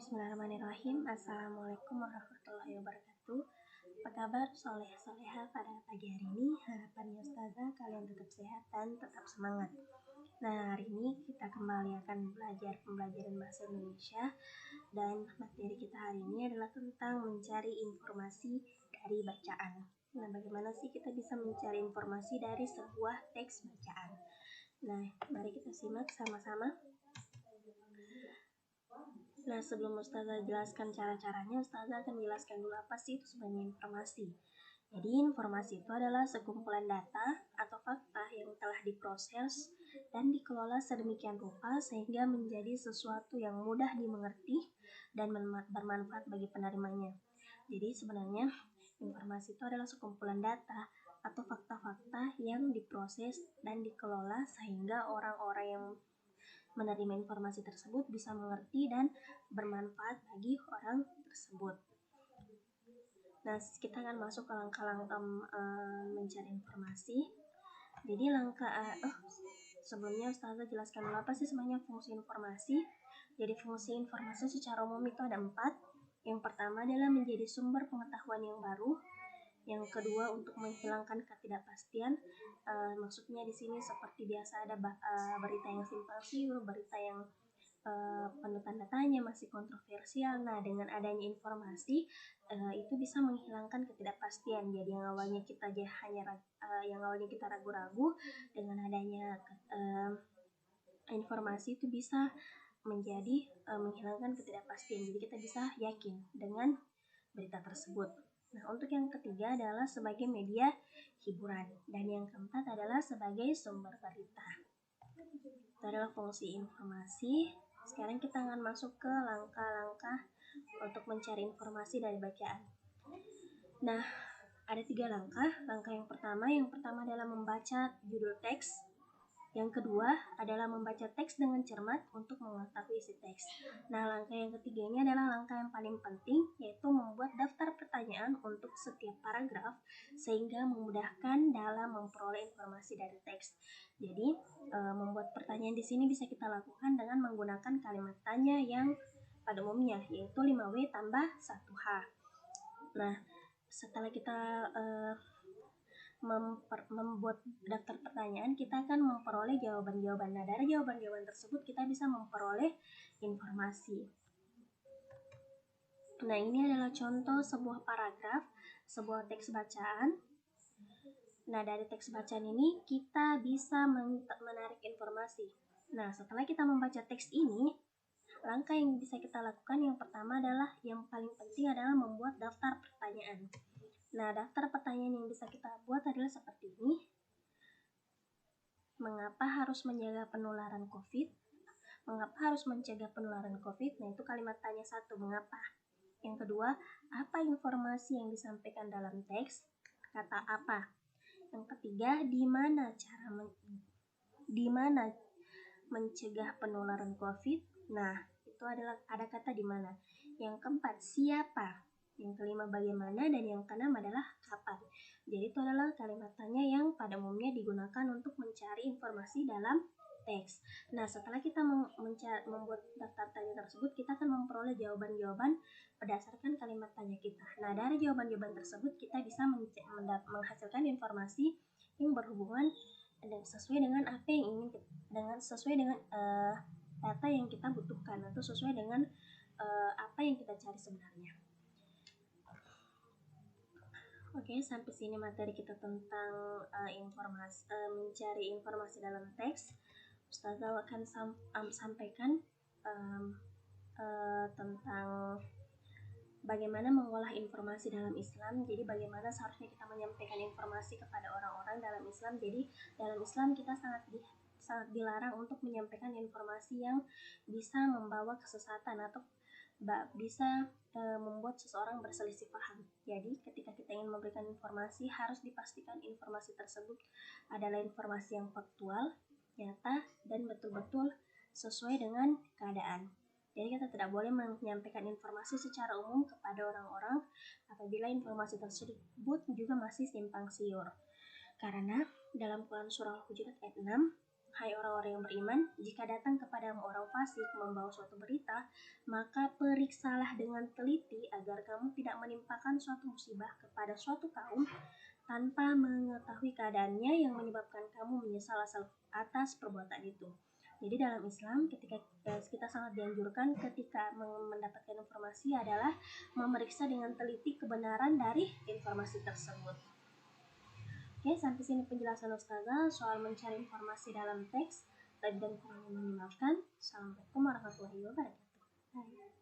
Bismillahirrahmanirrahim. Assalamualaikum warahmatullahi wabarakatuh. Apa kabar soleh-soleha pada pagi hari ini? Harapannya Ustazah kalian tetap sehat dan tetap semangat. Nah, hari ini kita kembali akan belajar pembelajaran bahasa Indonesia, dan materi kita hari ini adalah tentang mencari informasi dari bacaan. Nah, bagaimana sih kita bisa mencari informasi dari sebuah teks bacaan? Nah, mari kita simak sama-sama. Nah, sebelum Ustazah jelaskan cara-caranya, Ustazah akan jelaskan dulu apa sih itu sebenarnya informasi. Jadi, informasi itu adalah sekumpulan data atau fakta yang telah diproses dan dikelola sedemikian rupa sehingga menjadi sesuatu yang mudah dimengerti dan bermanfaat bagi penerimanya. Jadi, sebenarnya informasi itu adalah sekumpulan data atau fakta-fakta yang diproses dan dikelola sehingga orang-orang yang menerima informasi tersebut bisa mengerti dan bermanfaat bagi orang tersebut. Nah, kita akan masuk ke langkah-langkah mencari informasi. Jadi sebelumnya Ustazah jelaskan dulu apa sih sebenarnya fungsi informasi. Jadi fungsi informasi secara umum itu ada 4. Yang pertama adalah menjadi sumber pengetahuan yang baru. Yang kedua, untuk menghilangkan ketidakpastian. Maksudnya di sini seperti biasa ada berita yang simpang siur, berita yang penuh tanda tanya, masih kontroversial. Nah, dengan adanya informasi itu bisa menghilangkan ketidakpastian. Jadi yang awalnya kita ragu-ragu, dengan adanya informasi itu bisa menjadi menghilangkan ketidakpastian. Jadi kita bisa yakin dengan berita tersebut. Nah, untuk yang ketiga adalah sebagai media hiburan, dan yang keempat adalah sebagai sumber berita. Itu adalah fungsi informasi. Sekarang kita akan masuk ke langkah-langkah untuk mencari informasi dari bacaan. Nah, ada 3 langkah. Langkah yang pertama adalah membaca judul teks. Yang kedua adalah membaca teks dengan cermat untuk mengetahui isi teks. Nah, langkah yang ketiga ini adalah langkah yang paling penting, yaitu membuat daftar pertanyaan untuk setiap paragraf sehingga memudahkan dalam memperoleh informasi dari teks. Jadi, membuat pertanyaan di sini bisa kita lakukan dengan menggunakan kalimat tanya yang pada umumnya, yaitu 5W tambah 1H. Nah, setelah kita membuat daftar pertanyaan, kita akan memperoleh jawaban-jawaban. Nah, dari jawaban-jawaban tersebut kita bisa memperoleh informasi. Nah, ini adalah contoh sebuah paragraf, sebuah teks bacaan. Nah, dari teks bacaan ini kita bisa menarik informasi. Nah, setelah kita membaca teks ini, langkah yang bisa kita lakukan yang pertama adalah, yang paling penting adalah membuat daftar pertanyaan. Nah, daftar pertanyaan yang bisa kita buat adalah seperti ini. Mengapa harus menjaga penularan COVID? Mengapa harus mencegah penularan COVID? Nah, itu kalimat tanya 1, mengapa. Yang kedua, apa informasi yang disampaikan dalam teks? Kata apa. Yang ketiga, di mana mencegah penularan COVID? Nah, itu adalah ada kata di mana. Yang keempat, siapa? Yang kelima, bagaimana? Dan yang keenam adalah kapan. Jadi itu adalah kalimat tanya yang pada umumnya digunakan untuk mencari informasi dalam teks. Nah, setelah kita membuat daftar tanya tersebut, kita akan memperoleh jawaban-jawaban berdasarkan kalimat tanya kita. Nah, dari jawaban-jawaban tersebut kita bisa menghasilkan informasi yang berhubungan dan sesuai dengan apa yang sesuai dengan data yang kita butuhkan, atau sesuai dengan apa yang kita cari sebenarnya. Oke, sampai sini materi kita tentang mencari informasi dalam teks. Ustazah akan sampaikan tentang bagaimana mengolah informasi dalam Islam. Jadi bagaimana seharusnya kita menyampaikan informasi kepada orang-orang dalam Islam. Jadi dalam Islam kita sangat dilarang untuk menyampaikan informasi yang bisa membawa kesesatan atau bisa membuat seseorang berselisih paham. Jadi ketika kita ingin memberikan informasi, harus dipastikan informasi tersebut adalah informasi yang faktual, nyata, dan betul-betul sesuai dengan keadaan. Jadi kita tidak boleh menyampaikan informasi secara umum kepada orang-orang apabila informasi tersebut juga masih simpang siur. Karena dalam Quran surah Al-Hujurat ayat 6, Hai orang-orang yang beriman, jika datang kepadamu orang fasik membawa suatu berita, maka periksalah dengan teliti agar kamu tidak menimpakan suatu musibah kepada suatu kaum tanpa mengetahui keadaannya yang menyebabkan kamu menyesal atas perbuatan itu. Jadi dalam Islam ketika kita sangat dianjurkan ketika mendapatkan informasi adalah memeriksa dengan teliti kebenaran dari informasi tersebut. Oke, sampai sini penjelasan Ustazah soal mencari informasi dalam teks. Dan kurangnya mohon dimaafkan. Assalamualaikum warahmatullahi wabarakatuh. Bye.